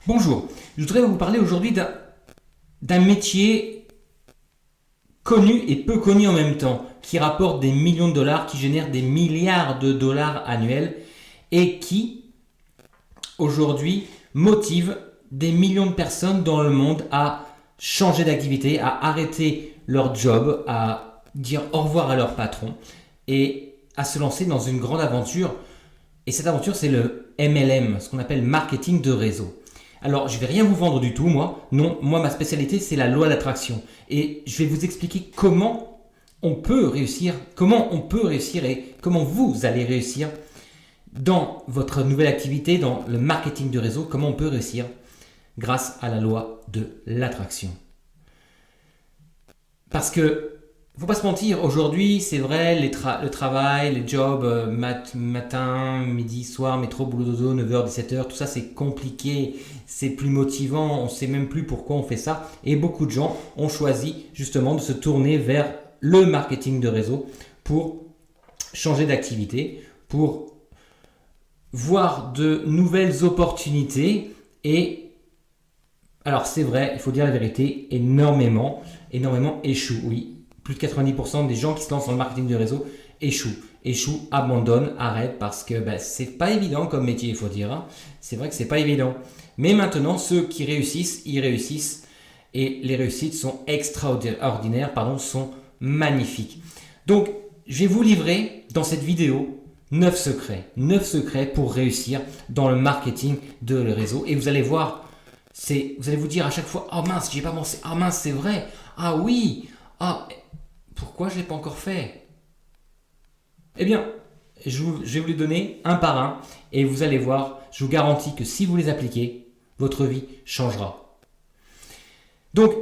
Bonjour, je voudrais vous parler aujourd'hui d'un métier connu et peu connu en même temps, qui rapporte des millions de dollars, qui génère des milliards de dollars annuels et qui, aujourd'hui, motive des millions de personnes dans le monde à changer d'activité, à arrêter leur job, à dire au revoir à leur patron et à se lancer dans une grande aventure. Et cette aventure, c'est le MLM, ce qu'on appelle marketing de réseau. Alors, je ne vais rien vous vendre du tout, moi. Non, moi, ma spécialité, c'est la loi d'attraction. Et je vais vous expliquer comment on peut réussir et comment vous allez réussir dans votre nouvelle activité, dans le marketing de réseau, comment on peut réussir grâce à la loi de l'attraction. Parce que, faut pas se mentir, aujourd'hui, c'est vrai, le travail, les jobs, matin, midi, soir, métro, boulot, dodo, 9h, 17h, tout ça, c'est compliqué, c'est plus motivant, on ne sait même plus pourquoi on fait ça. Et beaucoup de gens ont choisi justement de se tourner vers le marketing de réseau pour changer d'activité, pour voir de nouvelles opportunités. Et alors, c'est vrai, il faut dire la vérité, énormément échouent, oui. Plus de 90% des gens qui se lancent dans le marketing de réseau échouent, abandonnent, arrêtent parce que c'est pas évident comme métier, il faut dire. Hein. C'est vrai que c'est pas évident. Mais maintenant, ceux qui réussissent, ils réussissent et les réussites sont extraordinaires, sont magnifiques. Donc, je vais vous livrer dans cette vidéo 9 secrets pour réussir dans le marketing de réseau. Et vous allez voir, vous allez vous dire à chaque fois, oh mince, j'y ai pas pensé, ah mince, c'est vrai, ah oui, ah pourquoi je ne l'ai pas encore fait? Eh bien, je vais vous les donner un par un et vous allez voir, je vous garantis que si vous les appliquez, votre vie changera. Donc,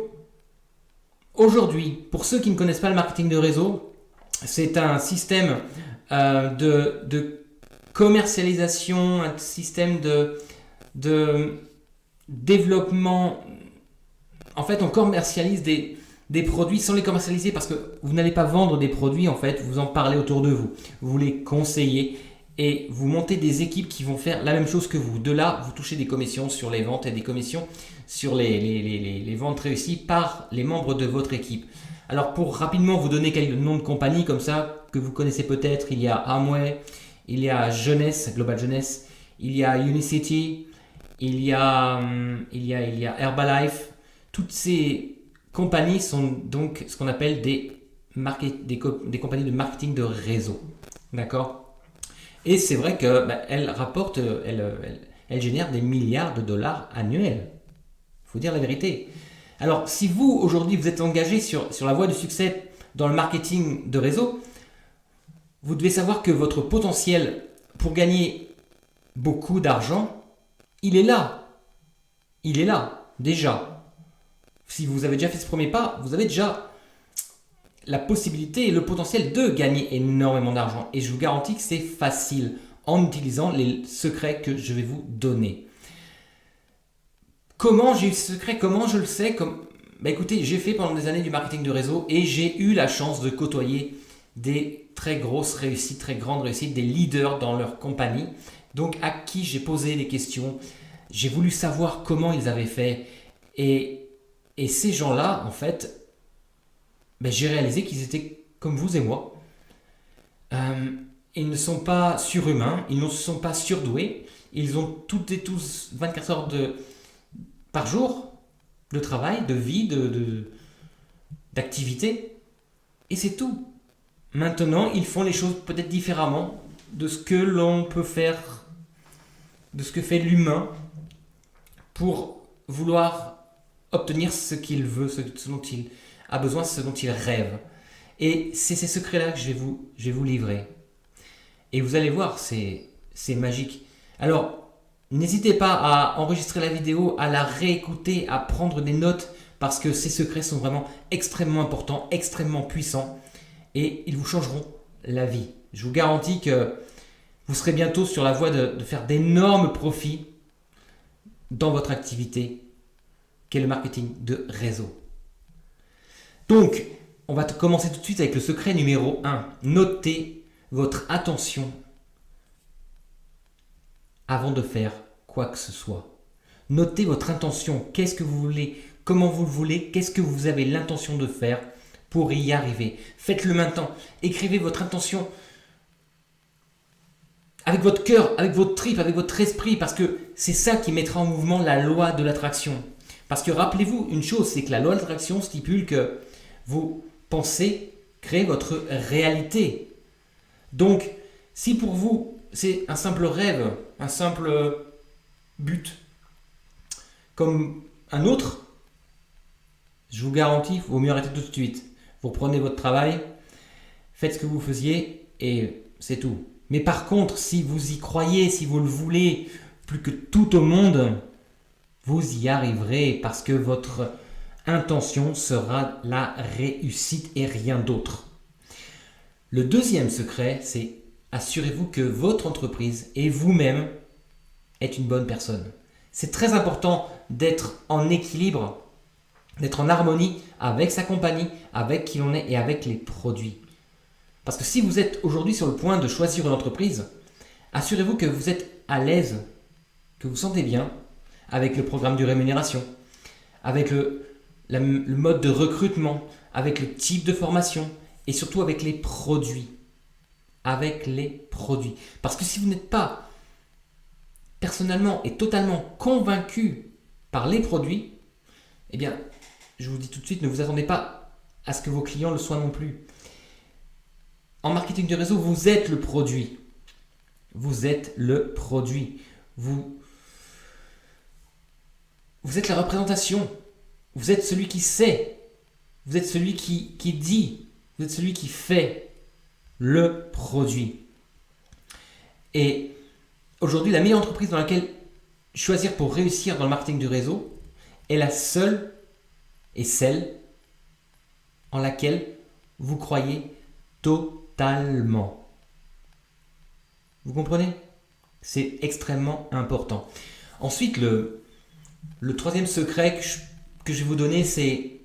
aujourd'hui, pour ceux qui ne connaissent pas le marketing de réseau, c'est un système de commercialisation, un système de développement. En fait, on commercialise des produits sans les commercialiser parce que vous n'allez pas vendre des produits, en fait, vous en parlez autour de vous. Vous les conseillez et vous montez des équipes qui vont faire la même chose que vous. De là, vous touchez des commissions sur les ventes et des commissions sur les ventes réussies par les membres de votre équipe. Alors, pour rapidement vous donner quelques noms de compagnies comme ça que vous connaissez peut-être, il y a Amway, il y a Jeunesse, Global Jeunesse, il y a Unicity, il y a Herbalife. Toutes ces compagnies sont donc ce qu'on appelle des compagnies de marketing de réseau. D'accord? Et c'est vrai qu'elles rapportent, elles génèrent des milliards de dollars annuels. Il faut dire la vérité. Alors, si vous, aujourd'hui, vous êtes engagé sur la voie du succès dans le marketing de réseau, vous devez savoir que votre potentiel pour gagner beaucoup d'argent, il est là. Il est là, déjà. Si vous avez déjà fait ce premier pas, vous avez déjà la possibilité et le potentiel de gagner énormément d'argent. Et je vous garantis que c'est facile en utilisant les secrets que je vais vous donner. Comment j'ai eu ce secret? Comment je le sais? Écoutez, j'ai fait pendant des années du marketing de réseau et j'ai eu la chance de côtoyer des très grosses réussites, très grandes réussites, des leaders dans leur compagnie. Donc à qui j'ai posé des questions, j'ai voulu savoir comment ils avaient fait et ces gens-là, en fait, j'ai réalisé qu'ils étaient comme vous et moi. Ils ne sont pas surhumains, ils ne sont pas surdoués, ils ont toutes et tous 24 heures par jour de travail, de vie, d'activité. Et c'est tout. Maintenant, ils font les choses peut-être différemment de ce que l'on peut faire, de ce que fait l'humain pour vouloir obtenir ce qu'il veut, ce dont il a besoin, ce dont il rêve. Et c'est ces secrets-là que je vais vous livrer. Et vous allez voir, c'est magique. Alors, n'hésitez pas à enregistrer la vidéo, à la réécouter, à prendre des notes, parce que ces secrets sont vraiment extrêmement importants, extrêmement puissants, et ils vous changeront la vie. Je vous garantis que vous serez bientôt sur la voie de faire d'énormes profits dans votre activité, qui est le marketing de réseau. Donc, on va commencer tout de suite avec le secret numéro 1. Notez votre attention avant de faire quoi que ce soit. Notez votre intention. Qu'est-ce que vous voulez? Comment vous le voulez? Qu'est-ce que vous avez l'intention de faire pour y arriver? Faites-le maintenant. Écrivez votre intention avec votre cœur, avec votre trip, avec votre esprit, parce que c'est ça qui mettra en mouvement la loi de l'attraction. Parce que rappelez-vous une chose, c'est que la loi de l'attraction stipule que vos pensées créent votre réalité. Donc, si pour vous, c'est un simple rêve, un simple but, comme un autre, je vous garantis, il vaut mieux arrêter tout de suite. Vous reprenez votre travail, faites ce que vous faisiez et c'est tout. Mais par contre, si vous y croyez, si vous le voulez, plus que tout au monde, vous y arriverez parce que votre intention sera la réussite et rien d'autre. Le deuxième secret, c'est assurez-vous que votre entreprise et vous-même êtes une bonne personne. C'est très important d'être en équilibre, d'être en harmonie avec sa compagnie, avec qui l'on est et avec les produits. Parce que si vous êtes aujourd'hui sur le point de choisir une entreprise, assurez-vous que vous êtes à l'aise, que vous sentez bien avec le programme de rémunération, avec le mode de recrutement, avec le type de formation et surtout avec les produits. Avec les produits. Parce que si vous n'êtes pas personnellement et totalement convaincu par les produits, eh bien, je vous dis tout de suite, ne vous attendez pas à ce que vos clients le soient non plus. En marketing de réseau, vous êtes le produit. Vous êtes le produit. Vous êtes la représentation. Vous êtes celui qui sait. Vous êtes celui qui dit. Vous êtes celui qui fait le produit. Et aujourd'hui, la meilleure entreprise dans laquelle choisir pour réussir dans le marketing du réseau est la seule et celle en laquelle vous croyez totalement. Vous comprenez? C'est extrêmement important. Ensuite, le troisième secret que je vais vous donner, c'est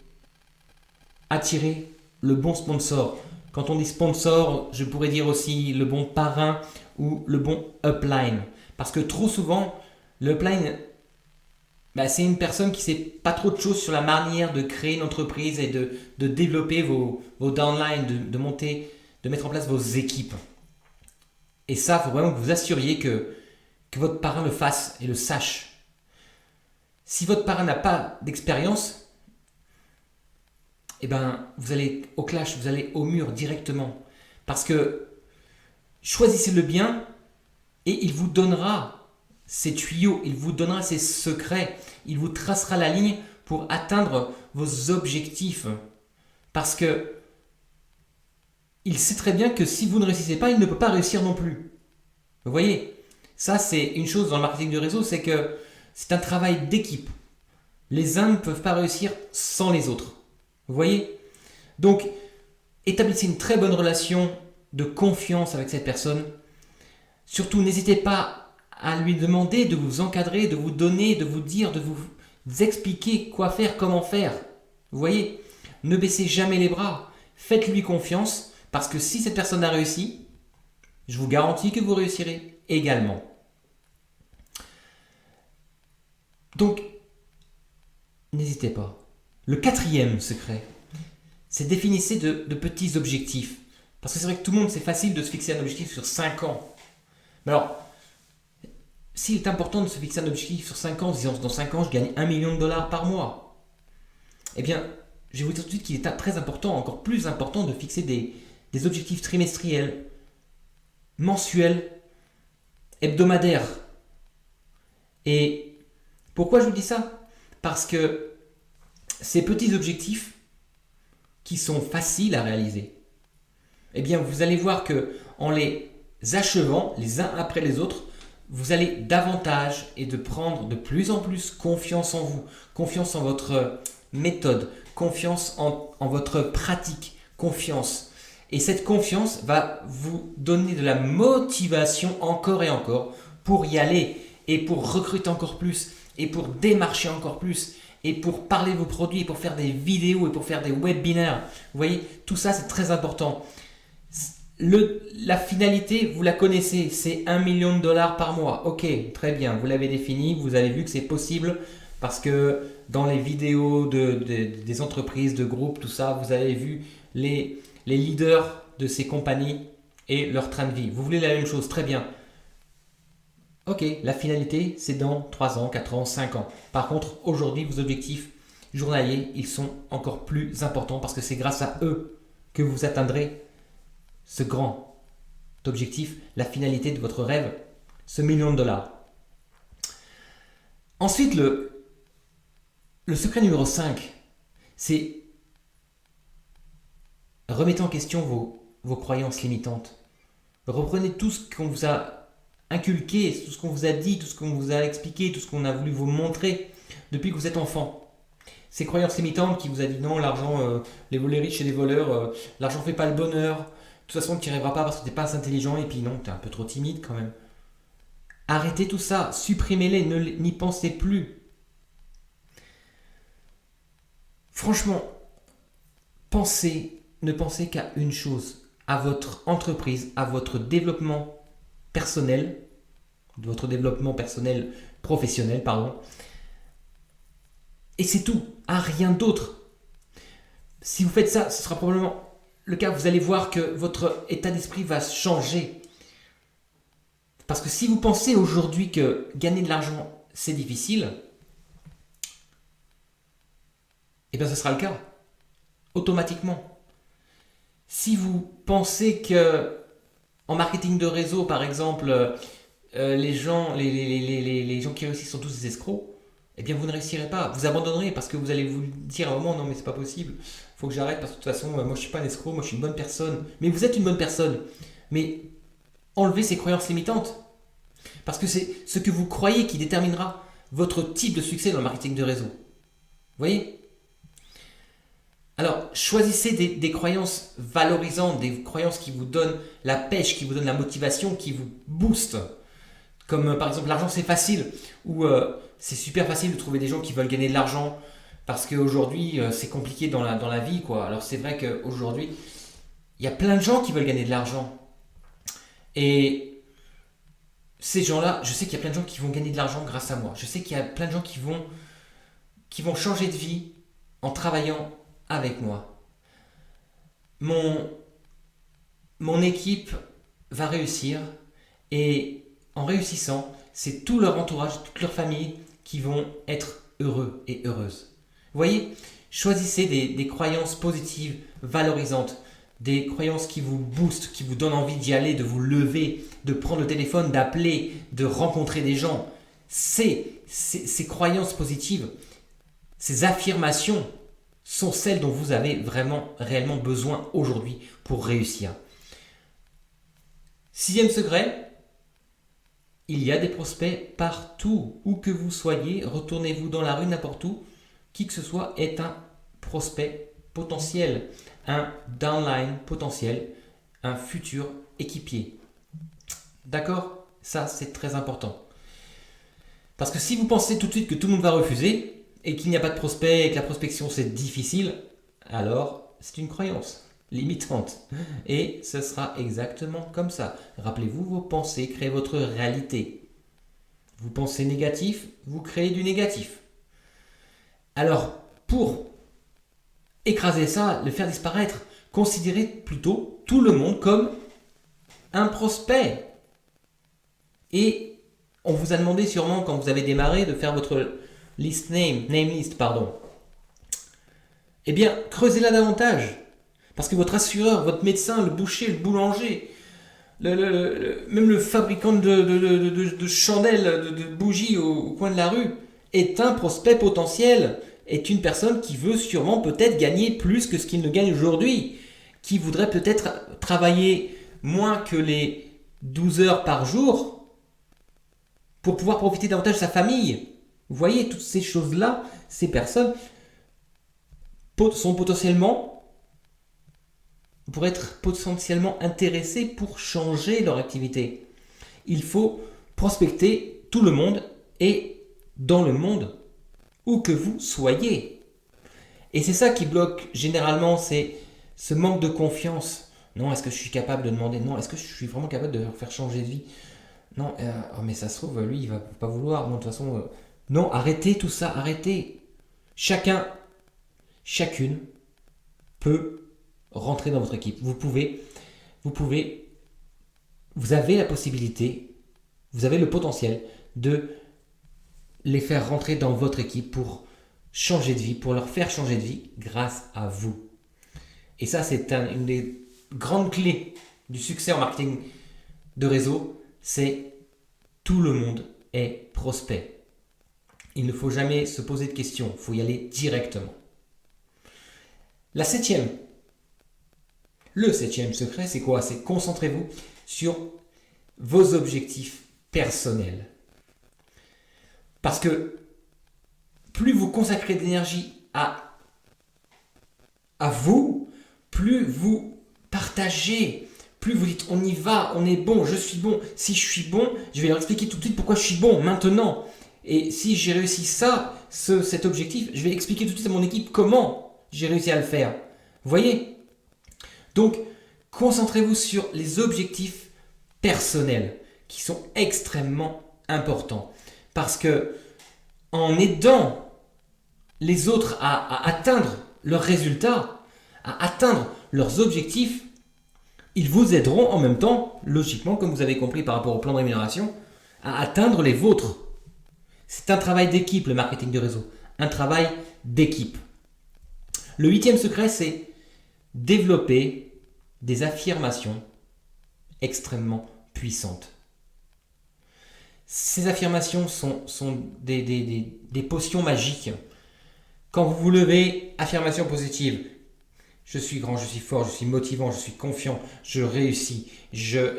attirer le bon sponsor. Quand on dit sponsor, je pourrais dire aussi le bon parrain ou le bon upline. Parce que trop souvent, le upline, c'est une personne qui ne sait pas trop de choses sur la manière de créer une entreprise et de développer vos downlines, de monter, de mettre en place vos équipes. Et ça, il faut vraiment que vous assuriez que votre parrain le fasse et le sache. Si votre parrain n'a pas d'expérience, vous allez au clash, vous allez au mur directement. Parce que choisissez-le bien et il vous donnera ses tuyaux, il vous donnera ses secrets, il vous tracera la ligne pour atteindre vos objectifs. Parce que il sait très bien que si vous ne réussissez pas, il ne peut pas réussir non plus. Vous voyez, ça c'est une chose dans le marketing de réseau, c'est que c'est un travail d'équipe. Les uns ne peuvent pas réussir sans les autres. Vous voyez? Donc, établissez une très bonne relation de confiance avec cette personne. Surtout, n'hésitez pas à lui demander de vous encadrer, de vous donner, de vous dire, de vous expliquer quoi faire, comment faire. Vous voyez? Ne baissez jamais les bras. Faites-lui confiance parce que si cette personne a réussi, je vous garantis que vous réussirez également. Donc, n'hésitez pas. Le quatrième secret, c'est définissez de petits objectifs. Parce que c'est vrai que tout le monde, c'est facile de se fixer un objectif sur 5 ans. Mais alors, s'il est important de se fixer un objectif sur 5 ans, en se disant dans 5 ans, je gagne $1 million par mois, eh bien, je vais vous dire tout de suite qu'il est très important, encore plus important, de fixer des objectifs trimestriels, mensuels, hebdomadaires. Et pourquoi je vous dis ça? Parce que ces petits objectifs qui sont faciles à réaliser, eh bien vous allez voir que en les achevant les uns après les autres, vous allez davantage et de prendre de plus en plus confiance en vous, confiance en votre méthode, confiance en votre pratique, confiance. Et cette confiance va vous donner de la motivation encore et encore pour y aller et pour recruter encore plus et pour démarcher encore plus. Et pour parler de vos produits, et pour faire des vidéos, et pour faire des webinaires. Vous voyez, tout ça c'est très important. La finalité, vous la connaissez, c'est 1 million de dollars par mois. Ok, très bien, vous l'avez défini, vous avez vu que c'est possible parce que dans les vidéos des entreprises, de groupes, tout ça, vous avez vu les leaders de ces compagnies et leur train de vie. Vous voulez la même chose, très bien. Ok, la finalité, c'est dans 3 ans, 4 ans, 5 ans. Par contre, aujourd'hui, vos objectifs journaliers, ils sont encore plus importants parce que c'est grâce à eux que vous atteindrez ce grand objectif, la finalité de votre rêve, ce 1 million de dollars. Ensuite, le secret numéro 5, c'est remettez en question vos croyances limitantes. Reprenez tout ce qu'on vous a inculqué, tout ce qu'on vous a dit, tout ce qu'on vous a expliqué, tout ce qu'on a voulu vous montrer depuis que vous êtes enfant. Ces croyances limitantes qui vous a dit non, l'argent, les riches et les voleurs, l'argent ne fait pas le bonheur, de toute façon tu n'y arriveras pas parce que tu n'es pas assez intelligent et puis non, tu es un peu trop timide quand même. Arrêtez tout ça, supprimez-les, n'y pensez plus. Franchement, ne pensez qu'à une chose, à votre entreprise, à votre développement personnel, professionnel, pardon. Et c'est tout, à rien d'autre. Si vous faites ça, ce sera probablement le cas. Vous allez voir que votre état d'esprit va changer. Parce que si vous pensez aujourd'hui que gagner de l'argent, c'est difficile, eh bien ce sera le cas, automatiquement. Si vous pensez que en marketing de réseau, par exemple, les gens qui réussissent sont tous des escrocs, eh bien vous ne réussirez pas, vous abandonnerez parce que vous allez vous dire à un moment non mais c'est pas possible, il faut que j'arrête parce que de toute façon moi je suis pas un escroc, moi je suis une bonne personne. Mais vous êtes une bonne personne, mais enlevez ces croyances limitantes parce que c'est ce que vous croyez qui déterminera votre type de succès dans le marketing de réseau. Vous voyez? Alors choisissez des croyances valorisantes, des croyances qui vous donnent la pêche, qui vous donnent la motivation, qui vous boostent. Comme par exemple l'argent c'est facile, ou c'est super facile de trouver des gens qui veulent gagner de l'argent parce qu'aujourd'hui c'est compliqué dans la vie, quoi. Alors c'est vrai qu'aujourd'hui il y a plein de gens qui veulent gagner de l'argent. Et ces gens-là, je sais qu'il y a plein de gens qui vont gagner de l'argent grâce à moi. Je sais qu'il y a plein de gens qui vont changer de vie en travaillant avec moi. Mon équipe va réussir et en réussissant, c'est tout leur entourage, toute leur famille qui vont être heureux et heureuses. Vous voyez, choisissez des croyances positives, valorisantes, des croyances qui vous boostent, qui vous donnent envie d'y aller, de vous lever, de prendre le téléphone, d'appeler, de rencontrer des gens. Ces croyances positives, ces affirmations sont celles dont vous avez vraiment, réellement besoin aujourd'hui pour réussir. 6e secret, il y a des prospects partout, où que vous soyez, retournez-vous dans la rue, n'importe où, qui que ce soit est un prospect potentiel, un downline potentiel, un futur équipier. D'accord? Ça, c'est très important. Parce que si vous pensez tout de suite que tout le monde va refuser, et qu'il n'y a pas de prospect, et que la prospection c'est difficile, alors c'est une croyance limitante. Et ce sera exactement comme ça. Rappelez-vous, vos pensées créent votre réalité. Vous pensez négatif, vous créez du négatif. Alors, pour écraser ça, le faire disparaître, considérez plutôt tout le monde comme un prospect. Et on vous a demandé sûrement quand vous avez démarré de faire votre name list, pardon. Eh bien, creusez-la davantage. Parce que votre assureur, votre médecin, le boucher, le boulanger, même le fabricant de chandelles, de bougies au coin de la rue, est un prospect potentiel, est une personne qui veut sûrement peut-être gagner plus que ce qu'il ne gagne aujourd'hui, qui voudrait peut-être travailler moins que les 12 heures par jour pour pouvoir profiter davantage de sa famille. Vous voyez, toutes ces choses-là, ces personnes sont pour être potentiellement intéressés pour changer leur activité. Il faut prospecter tout le monde et dans le monde, où que vous soyez. Et c'est ça qui bloque généralement, c'est ce manque de confiance Non, est-ce que je suis capable de demander? Non, est-ce que je suis vraiment capable de leur faire changer de vie? Non, oh, mais ça se trouve, lui, il va pas vouloir. Non, de toute façon, non, arrêtez tout ça, arrêtez. Chacun, chacune peut rentrer dans votre équipe. Vous pouvez, vous avez la possibilité, vous avez le potentiel de les faire rentrer dans votre équipe pour changer de vie, pour leur faire changer de vie grâce à vous. Et ça, c'est une des grandes clés du succès en marketing de réseau, c'est tout le monde est prospect. Il ne faut jamais se poser de questions, il faut y aller directement. Le septième secret, c'est quoi? C'est concentrez-vous sur vos objectifs personnels. Parce que plus vous consacrez d'énergie à vous, plus vous partagez, plus vous dites on y va, on est bon, je suis bon. Si je suis bon, je vais leur expliquer tout de suite pourquoi je suis bon maintenant. Et si j'ai réussi cet objectif, je vais expliquer tout de suite à mon équipe comment j'ai réussi à le faire. Vous voyez? Donc, concentrez-vous sur les objectifs personnels qui sont extrêmement importants. Parce que en aidant les autres à atteindre leurs résultats, à atteindre leurs objectifs, ils vous aideront en même temps, logiquement, comme vous avez compris par rapport au plan de rémunération, à atteindre les vôtres. C'est un travail d'équipe, le marketing de réseau. Un travail d'équipe. Le huitième secret, c'est développer des affirmations extrêmement puissantes. Ces affirmations sont des potions magiques. Quand vous vous levez, affirmation positive. Je suis grand, je suis fort, je suis motivant, je suis confiant, je réussis.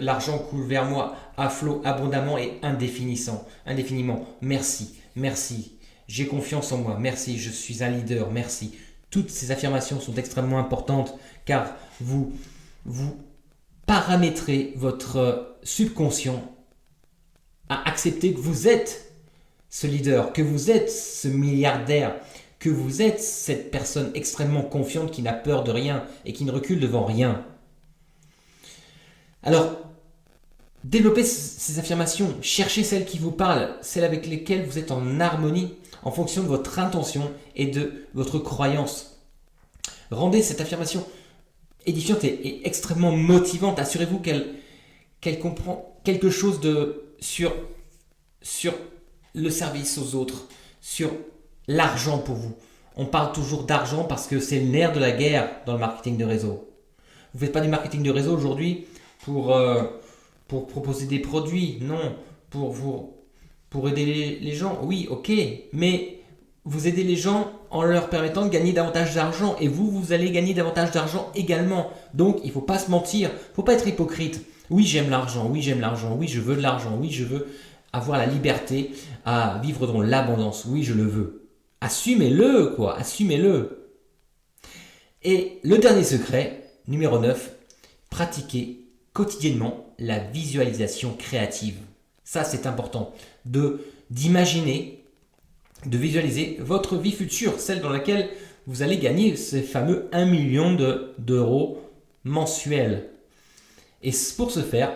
L'argent coule vers moi à flot, abondamment et indéfiniment. Merci, merci. J'ai confiance en moi. Merci, je suis un leader. Merci. Toutes ces affirmations sont extrêmement importantes car vous paramétrez votre subconscient à accepter que vous êtes ce leader, que vous êtes ce milliardaire, que vous êtes cette personne extrêmement confiante qui n'a peur de rien et qui ne recule devant rien. Alors, développez ces affirmations, cherchez celles qui vous parlent, celles avec lesquelles vous êtes en harmonie en fonction de votre intention et de votre croyance. Rendez cette affirmation édifiante et extrêmement motivante. Assurez-vous qu'elle comprend quelque chose sur le service aux autres, sur l'argent pour vous. On parle toujours d'argent parce que c'est le nerf de la guerre dans le marketing de réseau. Vous ne faites pas du marketing de réseau aujourd'hui pour proposer des produits, non, pour aider les gens, oui, ok, mais vous aidez les gens en leur permettant de gagner davantage d'argent et vous allez gagner davantage d'argent également. Donc, il ne faut pas se mentir, il ne faut pas être hypocrite. Oui, j'aime l'argent, oui, je veux de l'argent, oui, je veux avoir la liberté à vivre dans l'abondance, oui, je le veux. Assumez-le, quoi, assumez-le. Et le dernier secret, numéro 9, pratiquez quotidiennement la visualisation créative. Ça, c'est important, d'imaginer, de visualiser votre vie future, celle dans laquelle vous allez gagner ces fameux 1 million d'euros mensuels. Et pour ce faire,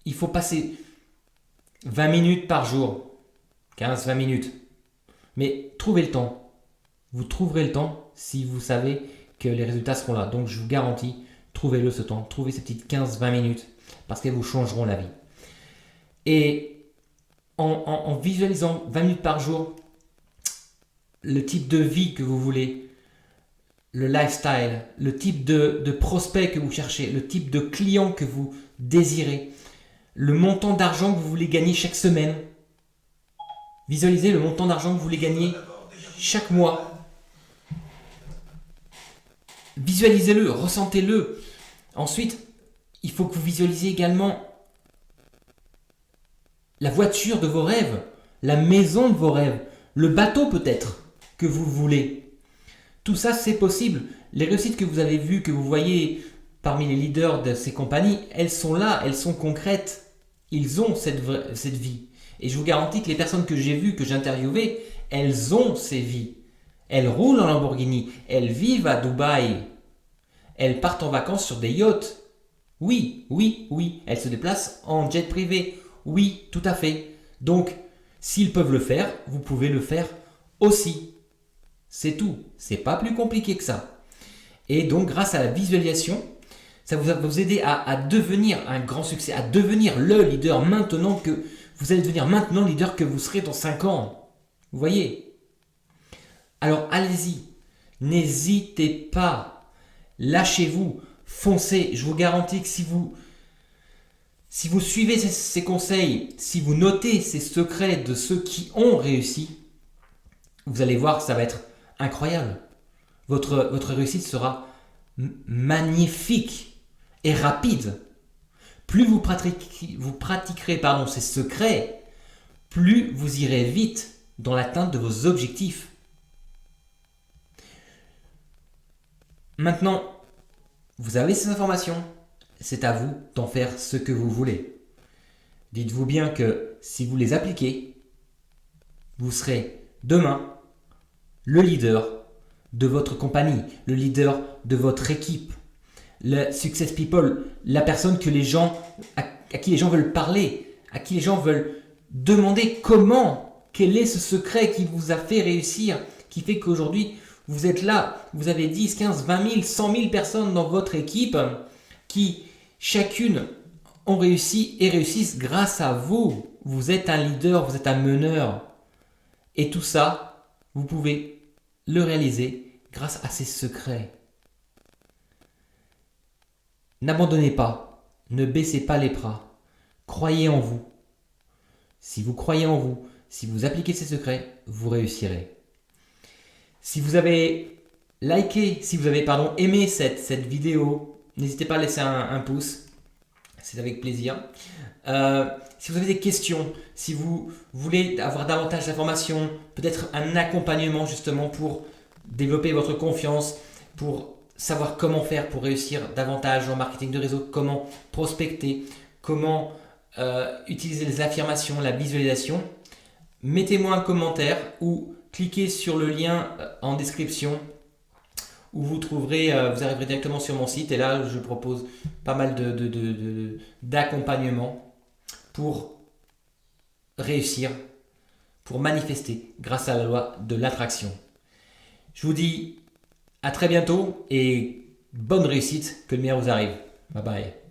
il faut passer 20 minutes par jour, 15-20 minutes. Mais trouvez le temps. Vous trouverez le temps si vous savez que les résultats seront là. Donc je vous garantis, trouvez-le ce temps. Trouvez ces petites 15-20 minutes parce qu'elles vous changeront la vie. Et en visualisant 20 minutes par jour, le type de vie que vous voulez, le lifestyle, le type de prospect que vous cherchez, le type de client que vous désirez, le montant d'argent que vous voulez gagner chaque semaine. Visualisez le montant d'argent que vous voulez gagner chaque mois. Visualisez-le, ressentez-le. Ensuite, il faut que vous visualisiez également la voiture de vos rêves, la maison de vos rêves, le bateau peut-être que vous voulez. Tout ça, c'est possible. Les réussites que vous avez vues, que vous voyez parmi les leaders de ces compagnies, elles sont là, elles sont concrètes. Ils ont cette vie. Et je vous garantis que les personnes que j'ai vues, que j'ai interviewées, elles ont ces vies. Elles roulent en Lamborghini, elles vivent à Dubaï, elles partent en vacances sur des yachts. Oui, oui, oui. Elles se déplacent en jet privé. Oui, tout à fait. Donc, s'ils peuvent le faire, vous pouvez le faire aussi. C'est tout. C'est pas plus compliqué que ça. Et donc, grâce à la visualisation, ça va vous aider à devenir un grand succès, à devenir le leader maintenant que vous allez devenir maintenant le leader que vous serez dans 5 ans. Vous voyez? Alors, allez-y. N'hésitez pas. Lâchez-vous. Foncez. Je vous garantis que si vous suivez ces conseils, si vous notez ces secrets de ceux qui ont réussi, vous allez voir, ça va être incroyable. Votre réussite sera magnifique et rapide. Plus vous pratiquerez ces secrets, plus vous irez vite dans l'atteinte de vos objectifs. Maintenant, vous avez ces informations, c'est à vous d'en faire ce que vous voulez. Dites-vous bien que si vous les appliquez, vous serez demain le leader de votre compagnie, le leader de votre équipe, le success people, la personne que les gens, à qui les gens veulent parler, à qui les gens veulent demander quel est ce secret qui vous a fait réussir, qui fait qu'aujourd'hui vous êtes là, vous avez 10, 15, 20 000, 100 000 personnes dans votre équipe qui chacune ont réussi et réussissent grâce à vous. Vous êtes un leader, vous êtes un meneur. Et tout ça, vous pouvez le réaliser grâce à ces secrets. N'abandonnez pas, ne baissez pas les bras, croyez en vous. Si vous croyez en vous, si vous appliquez ces secrets, vous réussirez. Si vous avez liké, si vous avez aimé cette vidéo, n'hésitez pas à laisser un pouce, c'est avec plaisir. Si vous avez des questions, si vous voulez avoir davantage d'informations, peut-être un accompagnement justement pour développer votre confiance, pour savoir comment faire pour réussir davantage en marketing de réseau, comment prospecter, comment utiliser les affirmations, la visualisation, mettez-moi un commentaire ou cliquez sur le lien en description où vous arriverez directement sur mon site et là je propose pas mal d'accompagnement pour réussir, pour manifester grâce à la loi de l'attraction. Je vous dis à très bientôt et bonne réussite, que le meilleur vous arrive. Bye bye.